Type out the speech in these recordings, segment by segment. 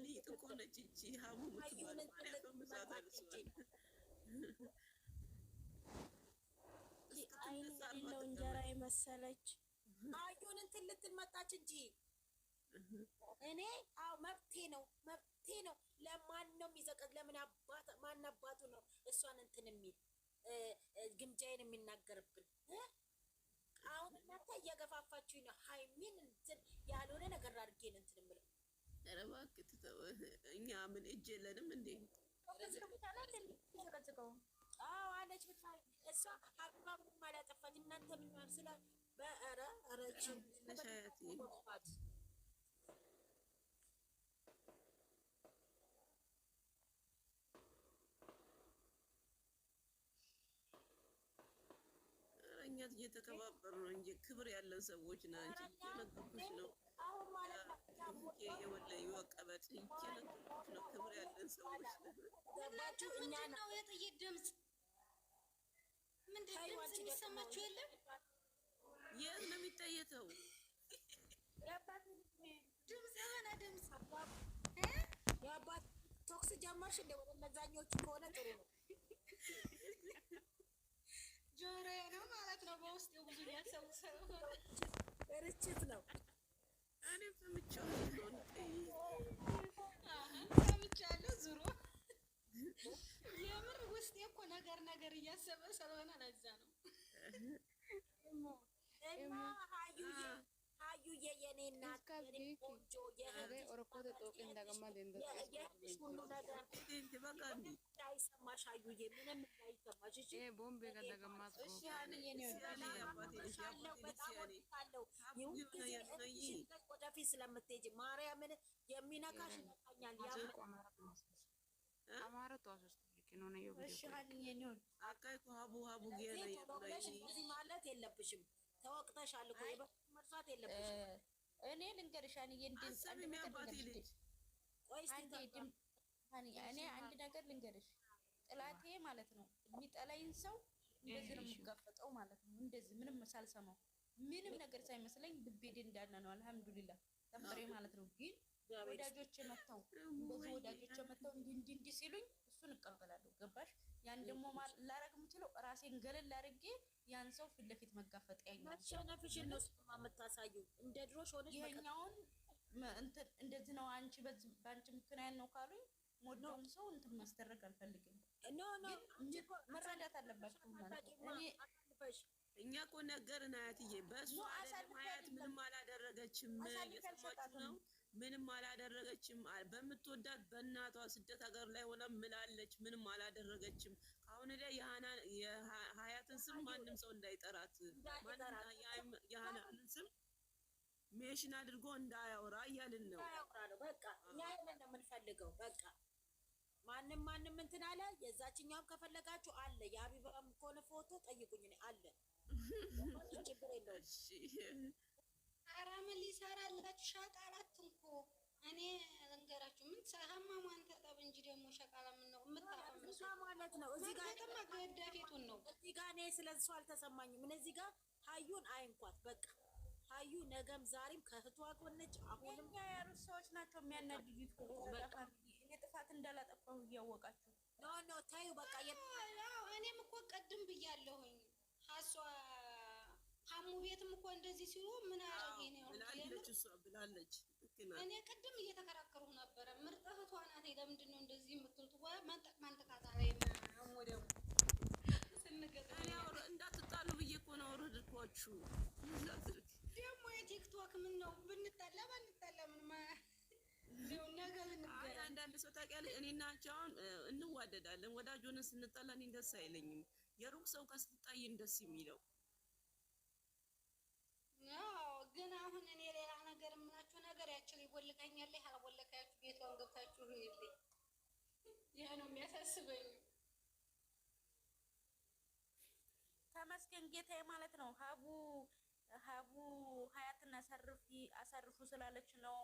ሊጥ እኮ ነች እቺ ሀቡ ምትባል ማለት ነው። ምሳት አልሷል አይን የሌለው እንጀራ የመሰለች አዩን እንትን ልትል መጣች እንጂ እኔ አው መብቴ ነው ለማን ነው የሚዘቀቅ ለምን አባት ማን አባቱ ነው እሷን እንትን የሚል ግምጃዬን የሚናገርብን አሁን እናንተ እየገፋፋችሁ ነው ሃይሚን እንትን ያልሆነ ነገር አድርጌ ነው እንትን የምለው ኧረ እባክህ ተው እኛ ምን እጅ የለንም እንዴ አዎ አለች ብታይ እሷ ሀቢባ ምንም አላጠፋች እናንተ ምን ማለት ስለ በኧረ አረች ነሻያት እኛ እየተከባበሩ ነው እንጂ ክብር ያለን ሰዎች ናቸው። እየነገርኩሽ ነው። አሁን ማለት ነው የወለዩ አቀበጥ እየነገርኩሽ ነው። ክብር ያለን ሰዎች ገባችሁ? እኛ ነው የጥይት ድምፅ ምንድን ነው የሚሰማችሁ? የለም የት ነው የሚጠየተው? ድምፅ የሆነ ድምፅ የአባት ቶክስ ጀመርሽ እንደ ወደ እነዛኞቹ ከሆነ ጥሩ ነው። ጆሮዬ ነው ማለት ነው። በውስጥ ብዙ ያሰውሰው ርችት ነው። እኔም ሰምቻለሁ። ዙሮ የምር ውስጤ እኮ ነገር እያሰበ ስለሆነ ለዛ ነው። እና ሀዩዬ የኔ እናት የኔ ቆንጆ ኦሮኮተ ጦቅ እንደገማ ሁሉ ነገር እንዳይሰማሽ ሀዩዬ ምንም እንዳይሰማሽ እሺ። ቦምቤ ከተገማ ወደፊት ስለምትሄጂ ማርያምን የሚነካሽ ይነካኛል። አማረቷ እዚህ ማለት የለብሽም። ተወቅተሻል እኮ የበፊት መርሳት የለብሽም። እኔ ልንገርሽ አንዬ እኔ አንድ ነገር ልንገርሽ፣ ጥላቴ ማለት ነው የሚጠላኝ ሰው እንደዚህ ነው የሚጋፈጠው ማለት ነው። እንደዚህ ምንም ሳልሰማው ምንም ነገር ሳይመስለኝ ልቤ እንዳለ ነው። አልሐምዱሊላህ ተፈሬ ማለት ነው። ግን ወዳጆቼ መተው እንደዚህ ወዳጆቼ መተው እንዲህ ሲሉኝ እሱን እቀበላለሁ። ገባሽ? ያን ደግሞ ላረግ የምችለው ራሴን ገለል አድርጌ ያን ሰው ፊት ለፊት መጋፈጥ ያኛው ማሸነፍሽን ነው የምታሳዩ። እንደ ድሮሽ ሆነሽ ይሄኛውን እንትን እንደዚህ ነው አንቺ በአንቺ ምክንያት ነው ካሉኝ ሞደውን ሰው እንትን ማስደረግ አልፈልግም። ኖ መረዳት አለባችሁ ማለት ነው። እኛ እኮ ነገርን አያትዬ በእሱ አያት ምንም አላደረገችም። እየሰማችሁ ነው። ምንም አላደረገችም። በምትወዳት በእናቷ ስደት ሀገር ላይ ሆነ ምላለች። ምንም አላደረገችም። አሁን ላይ የሀያትን ስም ማንም ሰው እንዳይጠራት የሀናንን ስም ሜሽን አድርጎ እንዳያወራ እያልን ነው። በቃ እኛ ይሄንን ነው የምንፈልገው። በቃ ማንም እንትን አለ። የዛችኛውም ከፈለጋችሁ አለ። የሀቢባም ከሆነ ፎቶ ጠይቁኝ እኔ አለ። ችግር የለውም። ኧረ ምን ሊሰራላችሁ ሸቃላት እንኮ እኔ ልንገራችሁ ምን ሀማሟን ተጠብ እንጂ ደግሞ ሸቃላ ምን ነው የምታፈምሱ ማለት ነው። እዚህ ጋር ተማገዳፊቱን ነው። እዚህ ጋር እኔ ስለሱ አልተሰማኝም። ምን እዚህ ጋር ሀዩን አይንኳት። በቃ ሀዩ ነገም ዛሬም ከእህቷ ጎነች። አሁንም ያሉት ሰዎች ናቸው የሚያናድዱት። እኔ ጥፋት እንዳላጠፋሁ እያወቃችሁ ኖ ታዩ በቃ እኔም እኮ ቀድም ብያለሁኝ። ሀሙ ቤትም እኮ እንደዚህ ሲሉ ምን አረጌ ነው ብላለች። እኔ ቅድም እየተከራከሩ ነበረ። ምርጥ እህቷ ናት። ለምንድን ነው እንደዚህ የምትሉት? ወይ ማንጠቃጣ ላይ ወደው እንዳትጣሉ ብዬ እኮ ነው አወረድኳችሁ። ደግሞ የቲክቶክ ምን ነው ብንጣላ ባንጣላ ምን ነገር አንዳንድ ሰው ታውቂያለሽ፣ እኔና አንቺ አሁን እንዋደዳለን። ወዳጅ ሆነን ስንጣላ እኔ ደስ አይለኝም። የሩቅ ሰው ከስትጣይን ደስ የሚለው ግን አሁን እኔ ሌላ ነገር የምላችሁ ነገር ያችል ይቦልቀኛል። አልቦለካችሁ ቤቷን ገብታችሁ ይልኝ። ይሄ ነው የሚያሳስበኝ። ተመስገን ጌታዬ ማለት ነው። ሀቡ ሀያትን አሳርፉ ስላለች ነው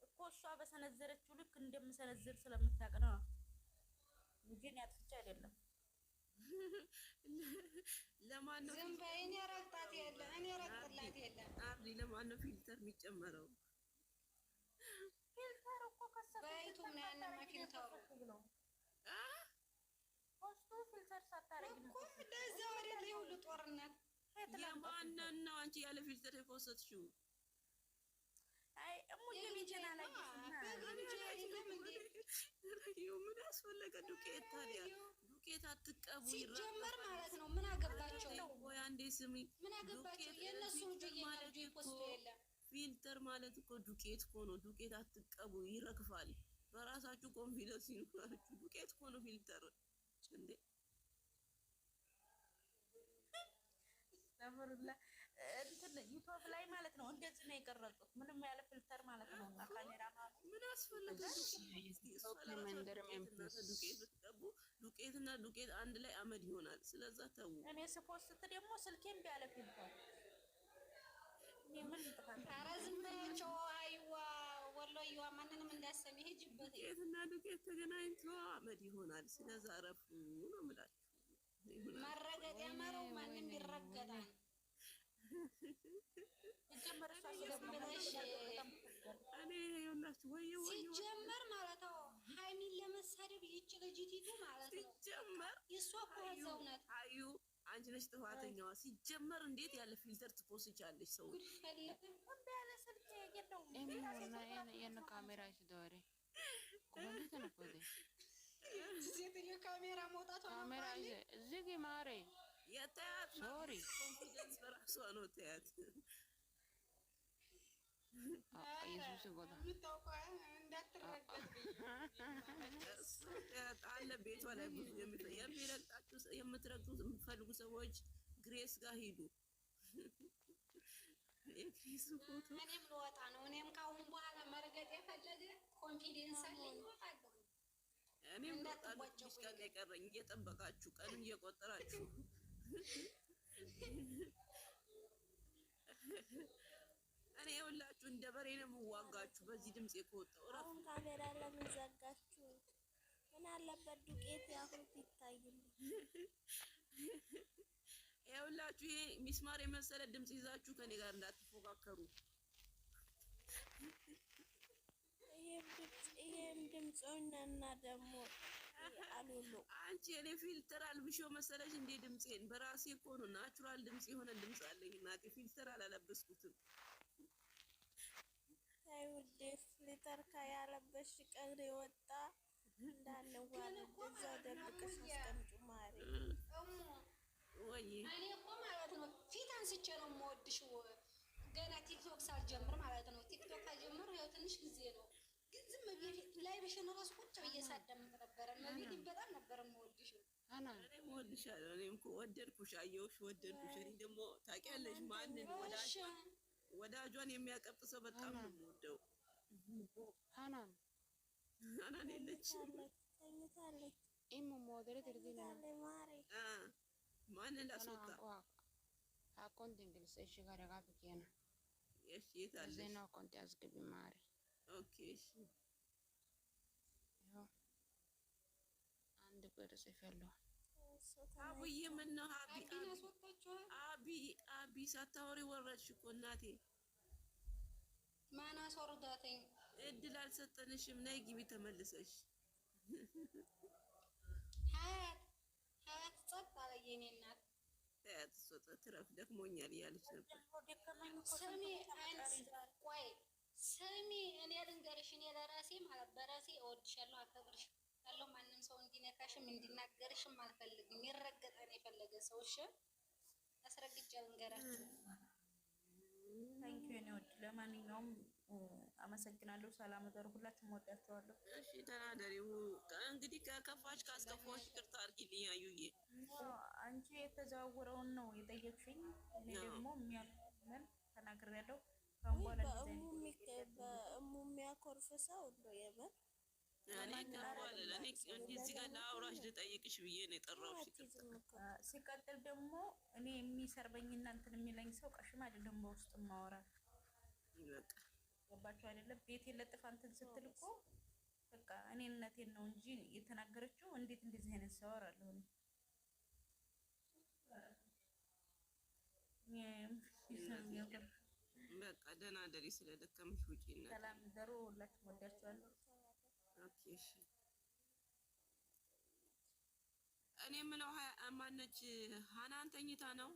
እኮ እሷ በሰነዘረችው ልክ እንደምሰነዝር ስለምታውቅ ነው እንጂ እኔ አጥፍቼ አይደለም። ለማን ነው ዝም በይ። እኔ ረግጣት የለ እኔ ረግጥላት የለ ለማን ነው ፊልተር የሚጨመረው? ፊልተር እኮ ከሰበ ፊልተር ሳታረጊ እኮ ለዛ ወደ ላይ ሁሉ ጦርነት የማንን ነው አንቺ ያለ ፊልተር የፖስትሽው? አይ እሙዬ ቢጀና ላይ ምን ያስፈለገ ዱቄት ታዲያ? ዱቄት አትቀቡ ሲጀመር ማለት ነው። ምን አገባቸው? ወይ አንዴ ስሚ፣ ምን አገባቸው? የእነሱ ልጅ ማለት ይፖስቱ የለም። ፊልተር ማለት እኮ ዱቄት እኮ ነው። ዱቄት አትቀቡ፣ ይረግፋል። በራሳችሁ ኮንፊደንስ ይኑራችሁ። ዱቄት እኮ ነው ፊልተር እንዴ። ተፈሩላ እንትን ዩቲዩብ ላይ ማለት ነው እንደዚህ ነው የቀረጹት። ምንም ያለ ፊልተር ማለት ነው። እና ካሜራ ማለት ምን አስፈለገ? ዱቄትና ዱቄት አንድ ላይ አመድ ይሆናል። ስለዛ ተው። እኔ ስፖስት ደግሞ ስልኬን ቢያለ ፊልተር ምን ጥፋት? ኧረ ዝም በያቸው። አይዋ ወሎዬዋ ማንንም እንዳሰሚ ሂጂበት። ዱቄትና ዱቄት ተገናኝቶ አመድ ይሆናል። ስለዛ አረፉ ነው የምላችሁ። መረገጥ ያመረው ማንም ይረገጣል። ሲጀመር ማለት ነው ሀይሚን ለመሳደብ ይህች ልጅቲቱ ማለት ነው። ሲጀመር የእሷ እኮ እዛው ናት። አዩ አንቺ ነሽ ጥፋተኛዋ። ሲጀመር እንዴት ያለ ፊልተር ትፖስቻለሽ? ሰው ያለ ስልክ የለውም የነ ካሜራ ይስደወሬ ኮንዲት ነፈደ ሴትዮ ካሜራ መውጣቷ ካሜራ እዚህ ማሬ የታያት ሶሪ ኮንፊደንስ በራሷ ነው። ታያት ኢየሱስ ጎዳ የምታውቀው እንዳትረገጥ አለ ቤቷ ላይ ብዙ የሚረግጣችሁ የምትረግጡት የምትፈልጉ ሰዎች ግሬስ ጋር ሂዱ። የግሬስ ፎቶ እኔም ልወጣ ነው። እኔም ካሁን በኋላ መርገጥ የፈለገ ኮንፊደንስ አለኝ እወጣለሁ። እኔም እንዳትቧጨቁ ቀን የቀረኝ እየጠበቃችሁ ቀንም እየቆጠራችሁ እኔ ሁላችሁ እንደ በሬ ነው የምዋጋችሁ። በዚህ ድምጽ የከወጣው አሁን ካሜራ ለምን ዘጋችሁ? ምን አለበት ዱቄት ያሁን ይታይልኝ። ይኸውላችሁ ይሄ ሚስማር የመሰለ ድምጽ ይዛችሁ ከኔ ጋር እንዳትፎካከሩ። ይሄም ድምጽና ደግሞ አሉሉ አንቺ የኔ ፊልተር አልብሾ መሰለሽ እንዴ? ድምጼን በራሴ እኮ ነው ናቹራል ድምጽ የሆነ ድምጽ አለኝ። እናቴ ፊልተር አላለበስኩትም። ውዴ ፊልተር ካያለበሽ ቀን የወጣ እንዳንዋል እዛው ደብቀሽ አስቀምጪ ማሪ። ወይ እኔ እኮ ማለት ነው ፊት አንስቼ ነው የምወድሽ። ገና ቲክቶክ ሳልጀምር ማለት ነው። ቲክቶክ ሳልጀምር ያው ትንሽ ጊዜ ነው፣ ግን ዝም ብዬ ላይብሽን እራሱ ቁጭ ብዬ ሳዳምጥ ነበረ። መቤት በጣም ነበር የምወድሽ። እኔም እወድሻለሁ። እኔም እኮ ወደድኩሽ፣ አየሁሽ፣ ወደድኩሽ። እኔ ደግሞ ታውቂያለሽ ማንን ወዳጇን የሚያቀብ ሰው በጣም ነው የምወደው። ሃናን የለችም ተኝታለች። ኢሙ ሞዴሬት እርዲና ማሪ ማንን ላስወጣ? አኮንት እንግሊዝ እሺ ጋር ጋር ቢከና እሺ የታለሽ? ዜና አኮንት ያስገቢ ማሪ። ኦኬ እሺ ያው አንድ ብር ጽፌያለሁ። አቡዬ ምን ነው አቢ ሳታወሪ ወረድሽ እኮ እናቴ። ማን አስወርዳተኝ? እድል አልሰጠንሽም። ነይ ግቢ ተመልሰሽ። ሀያት ጸጥ አለ የኔ እናት። ሀያት ትረፍ ደክሞኛል እያለች ነበር። ስሚ እኔ ልንገርሽ፣ እኔ ለራሴ ማለት በራሴ እወድሻለሁ፣ አከብርሻለሁ። ማንም ሰው እንዲነካሽም እንዲናገርሽም አልፈልግም። ይረገጠን የፈለገ ሰው እሺ፣ አስረግጬ ልንገራችሁ። ታንኪዩ ነው። ለማንኛውም አመሰግናለሁ። ሰላም ደሩ። ሁላችሁም ወዳችኋለሁ። እሺ ተናደሪው። እንግዲህ ከከፋሽ ካስከፋሽ ይቅርታ አድርጊልኝ አዩዬ። አንቺ የተዘዋወረውን ነው የጠየቅሽኝ። እኔ ደግሞ የሚያምን ተናግሬያለሁ። በእሙ የሚያኮርፍ ሰው እንደው የምር እኔ ከፋለ እኔ እዚህ ጋር ለአውራሽ ልጠይቅሽ ብዬ ነው የጠራሁሽ። ሲቀጥል ደግሞ እኔ የሚሰርበኝ እና እንትን የሚለኝ ሰው ቀሽም አይደለም። በውስጥ ማወራ በቃ ገባችሁ አይደለም? ቤት የለጥፋ እንትን ስትል እኮ በቃ እኔነቴን ነው እንጂ የተናገረችው እንዴት እንደዚህ አይነት ሰው አወራለሁ እኔ በቃ ደህና ደሪ። ስለደከምሽ ውጪ እና ሰላም ደሩ። ሁላችሁም ወዳችኋለሁ። ኦኬ እሺ እኔ የምለው ማነች ሀናን ተኝታ ነው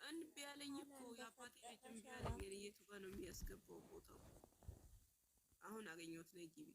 እንቢ ያለኝ እኮ የአባቴ ቤት እንቢ ያለኝ። የቱ ጋር ነው የሚያስገባው ቦታው? አሁን አገኘሁት። ነይ ግቢ